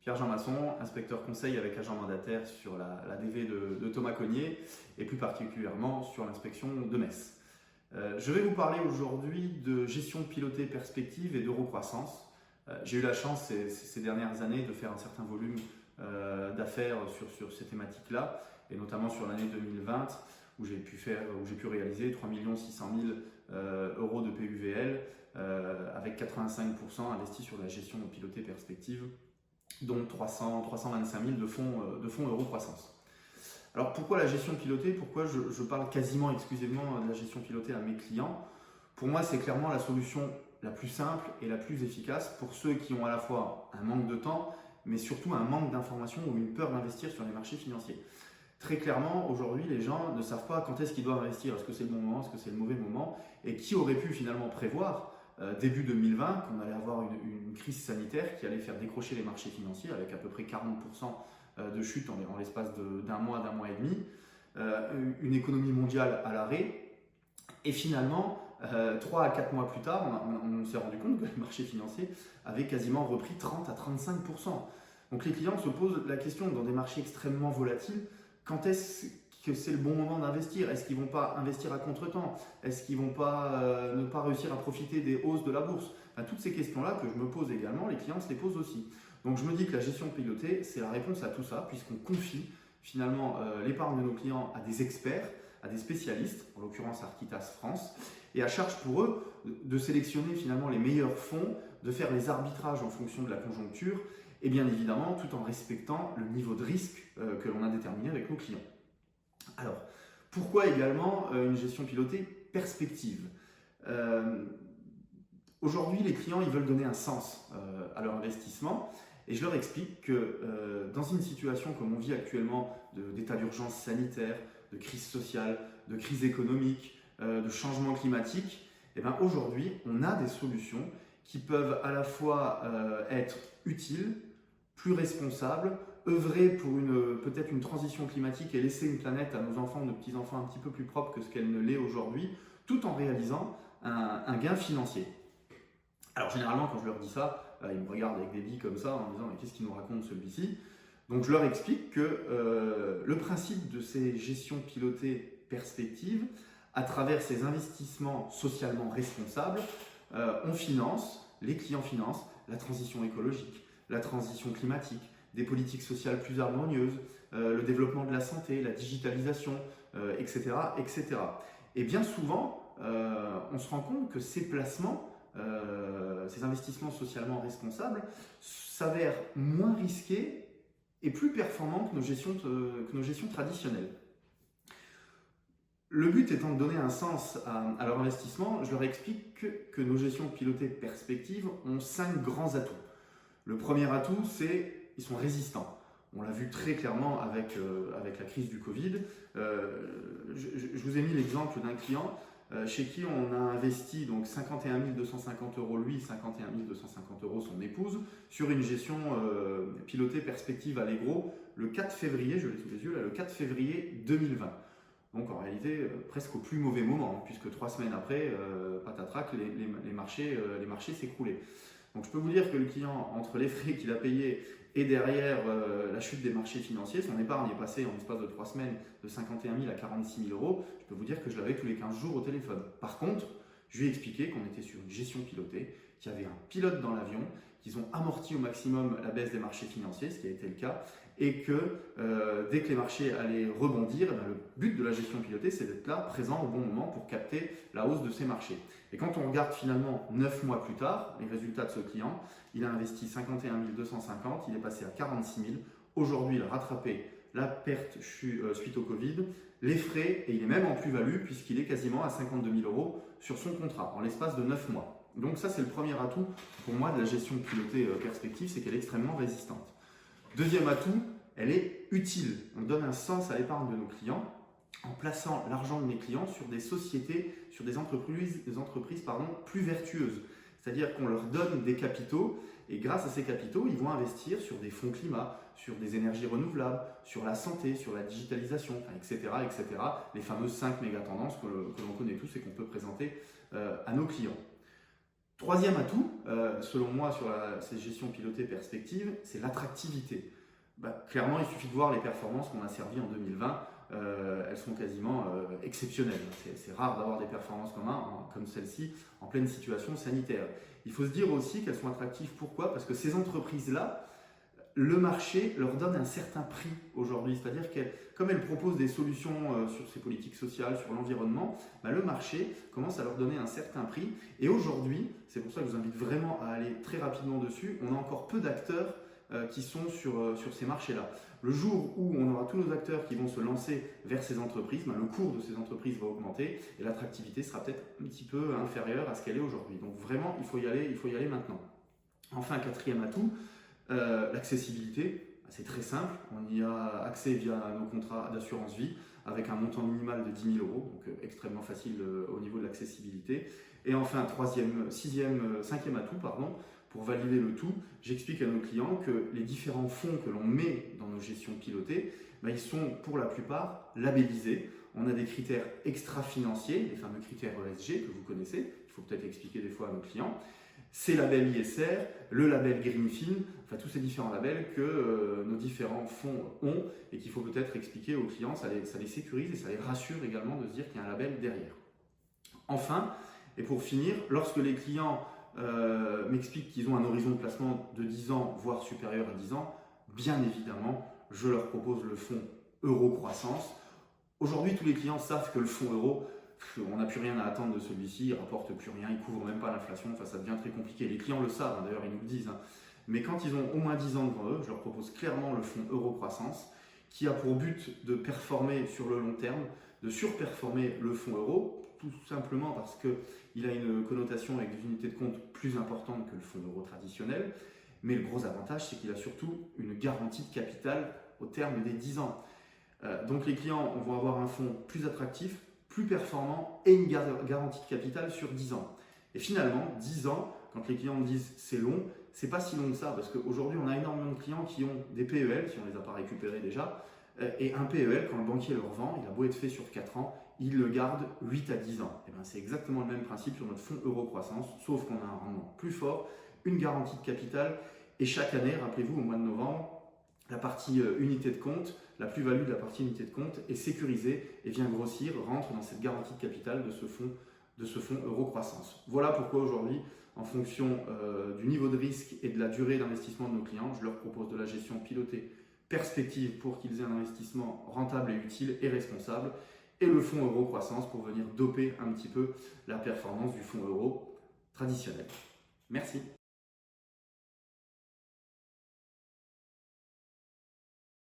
Pierre-Jean Masson, inspecteur conseil avec agent mandataire sur la DV de Thomas Cogniet et plus particulièrement sur l'inspection de Metz. Je vais vous parler aujourd'hui de gestion pilotée perspective et d'eurocroissance. J'ai eu la chance ces dernières années de faire un certain volume d'affaires sur ces thématiques-là, et notamment sur l'année 2020 où j'ai pu réaliser 3 600 000 euros de PUVL avec 85% investis sur la gestion pilotée perspective, dont 325 000 de fonds euro-croissance. Alors pourquoi la gestion pilotée? Pourquoi je parle quasiment exclusivement de la gestion pilotée à mes clients? Pour moi, c'est clairement la solution la plus simple et la plus efficace pour ceux qui ont à la fois un manque de temps, mais surtout un manque d'informations ou une peur d'investir sur les marchés financiers. Très clairement, aujourd'hui, les gens ne savent pas quand est-ce qu'ils doivent investir. Est-ce que c'est le bon moment? Est-ce que c'est le mauvais moment? Et qui aurait pu finalement prévoir début 2020 qu'on allait avoir une crise sanitaire qui allait faire décrocher les marchés financiers avec à peu près 40% de chute en l'espace d'un mois et demi, une économie mondiale à l'arrêt, et finalement 3 à 4 mois plus tard on s'est rendu compte que les marchés financiers avaient quasiment repris 30 à 35%. Donc les clients se posent la question, dans des marchés extrêmement volatiles, quand est-ce que c'est le bon moment d'investir? Est-ce qu'ils ne vont pas investir à contre-temps? Est-ce qu'ils ne vont pas ne pas réussir à profiter des hausses de la bourse? Enfin, toutes ces questions-là que je me pose également, les clients se les posent aussi. Donc je me dis que la gestion pilotée, c'est la réponse à tout ça, puisqu'on confie finalement l'épargne de nos clients à des experts, à des spécialistes, en l'occurrence Architas France, et à charge pour eux de sélectionner finalement les meilleurs fonds, de faire les arbitrages en fonction de la conjoncture, et bien évidemment tout en respectant le niveau de risque que l'on a déterminé avec nos clients. Alors, pourquoi également une gestion pilotée perspective? Aujourd'hui, les clients ils veulent donner un sens à leur investissement, et je leur explique que dans une situation comme on vit actuellement d'état d'urgence sanitaire, de crise sociale, de crise économique, de changement climatique, et bien aujourd'hui, on a des solutions qui peuvent à la fois être utiles, plus responsables, œuvrer pour peut-être une transition climatique et laisser une planète à nos enfants, nos petits-enfants un petit peu plus propre que ce qu'elle ne l'est aujourd'hui, tout en réalisant un gain financier. Alors généralement, quand je leur dis ça, ils me regardent avec des billes comme ça en me disant « mais qu'est-ce qu'il nous raconte celui-ci ?» Donc je leur explique que le principe de ces gestions pilotées perspectives, à travers ces investissements socialement responsables, les clients financent la transition écologique, la transition climatique, des politiques sociales plus harmonieuses, le développement de la santé, la digitalisation, etc., etc. Et bien souvent, on se rend compte que ces placements, ces investissements socialement responsables, s'avèrent moins risqués et plus performants que nos gestions traditionnelles. Le but étant de donner un sens à leur investissement, je leur explique que nos gestions pilotées perspectives ont 5 grands atouts. Le premier atout, c'est qu'ils sont résistants. On l'a vu très clairement avec la crise du Covid. Je vous ai mis l'exemple d'un client chez qui on a investi donc 51 250 euros lui, 51 250 euros son épouse, sur une gestion pilotée perspective Allegro le 4 février, je l'ai sous les yeux, là, le 4 février 2020. Donc en réalité, presque au plus mauvais moment, puisque 3 semaines après, patatrac, les marchés s'écroulaient. Donc je peux vous dire que le client, entre les frais qu'il a payés et derrière la chute des marchés financiers, son épargne est passée en l'espace de 3 semaines de 51 000 à 46 000 euros. Je peux vous dire que je l'avais tous les 15 jours au téléphone. Par contre, je lui ai expliqué qu'on était sur une gestion pilotée, qu'il y avait un pilote dans l'avion, qu'ils ont amorti au maximum la baisse des marchés financiers, ce qui a été le cas, et que dès que les marchés allaient rebondir, le but de la gestion pilotée, c'est d'être là, présent au bon moment pour capter la hausse de ces marchés. Et quand on regarde finalement 9 mois plus tard, les résultats de ce client, il a investi 51 250, il est passé à 46 000. Aujourd'hui, il a rattrapé la perte suite au Covid, les frais, et il est même en plus-value puisqu'il est quasiment à 52 000 euros sur son contrat en l'espace de 9 mois. Donc ça, c'est le premier atout pour moi de la gestion pilotée perspective, c'est qu'elle est extrêmement résistante. Deuxième atout, elle est utile. On donne un sens à l'épargne de nos clients en plaçant l'argent de mes clients sur des sociétés, sur des entreprises plus vertueuses. C'est-à-dire qu'on leur donne des capitaux et grâce à ces capitaux, ils vont investir sur des fonds climat, sur des énergies renouvelables, sur la santé, sur la digitalisation, etc., etc. Les fameuses 5 méga-tendances que l'on connaît tous et qu'on peut présenter à nos clients. Troisième atout, selon moi, sur ces gestions pilotées perspectives, c'est l'attractivité. Clairement, il suffit de voir les performances qu'on a servies en 2020. Elles sont quasiment exceptionnelles. C'est rare d'avoir des performances comme celle-ci en pleine situation sanitaire. Il faut se dire aussi qu'elles sont attractives. Pourquoi? Parce que ces entreprises-là, le marché leur donne un certain prix aujourd'hui. C'est-à-dire comme elles proposent des solutions sur ces politiques sociales, sur l'environnement, le marché commence à leur donner un certain prix. Et aujourd'hui, c'est pour ça que je vous invite vraiment à aller très rapidement dessus, on a encore peu d'acteurs qui sont sur ces marchés-là. Le jour où on aura tous nos acteurs qui vont se lancer vers ces entreprises, le cours de ces entreprises va augmenter et l'attractivité sera peut-être un petit peu inférieure à ce qu'elle est aujourd'hui. Donc vraiment, il faut y aller maintenant. Enfin, quatrième atout, l'accessibilité. C'est très simple, on y a accès via nos contrats d'assurance vie avec un montant minimal de 10 000 €, donc extrêmement facile au niveau de l'accessibilité. Et enfin, cinquième atout, pour valider le tout, j'explique à nos clients que les différents fonds que l'on met dans nos gestions pilotées, ils sont pour la plupart labellisés. On a des critères extra-financiers, les fameux critères ESG que vous connaissez, il faut peut-être expliquer des fois à nos clients. Ces labels ISR, le label Greenfield, tous ces différents labels que nos différents fonds ont et qu'il faut peut-être expliquer aux clients, ça les sécurise et ça les rassure également de se dire qu'il y a un label derrière. Enfin, et pour finir, lorsque les clients m'expliquent qu'ils ont un horizon de placement de 10 ans, voire supérieur à 10 ans, bien évidemment, je leur propose le fonds Euro Croissance. Aujourd'hui, tous les clients savent que le fonds euro, on n'a plus rien à attendre de celui-ci, il ne rapporte plus rien, il ne couvre même pas l'inflation, ça devient très compliqué. Les clients le savent, d'ailleurs, ils nous le disent. Mais quand ils ont au moins 10 ans devant eux, je leur propose clairement le fonds Euro Croissance, qui a pour but de performer sur le long terme, de surperformer le fonds euro, tout simplement parce qu'il a une connotation avec des unités de compte plus importantes que le fonds euro traditionnel. Mais le gros avantage, c'est qu'il a surtout une garantie de capital au terme des 10 ans. Donc les clients vont avoir un fonds plus attractif, plus performant et une garantie de capital sur 10 ans. Et finalement, 10 ans, quand les clients me disent c'est long, c'est pas si long que ça, parce qu'aujourd'hui on a énormément de clients qui ont des PEL, si on ne les a pas récupérés déjà, et un PEL, quand le banquier leur vend, il a beau être fait sur 4 ans, il le garde 8 à 10 ans. Et c'est exactement le même principe sur notre fonds Euro Croissance, sauf qu'on a un rendement plus fort, une garantie de capital, et chaque année, rappelez-vous, au mois de novembre, la partie unité de compte, la plus-value de la partie unité de compte est sécurisée et vient grossir, rentre dans cette garantie de capital de ce fonds Euro Croissance. Voilà pourquoi aujourd'hui, en fonction du niveau de risque et de la durée d'investissement de nos clients, je leur propose de la gestion pilotée perspective pour qu'ils aient un investissement rentable et utile et responsable, et le fonds Euro Croissance pour venir doper un petit peu la performance du fonds euro traditionnel. Merci.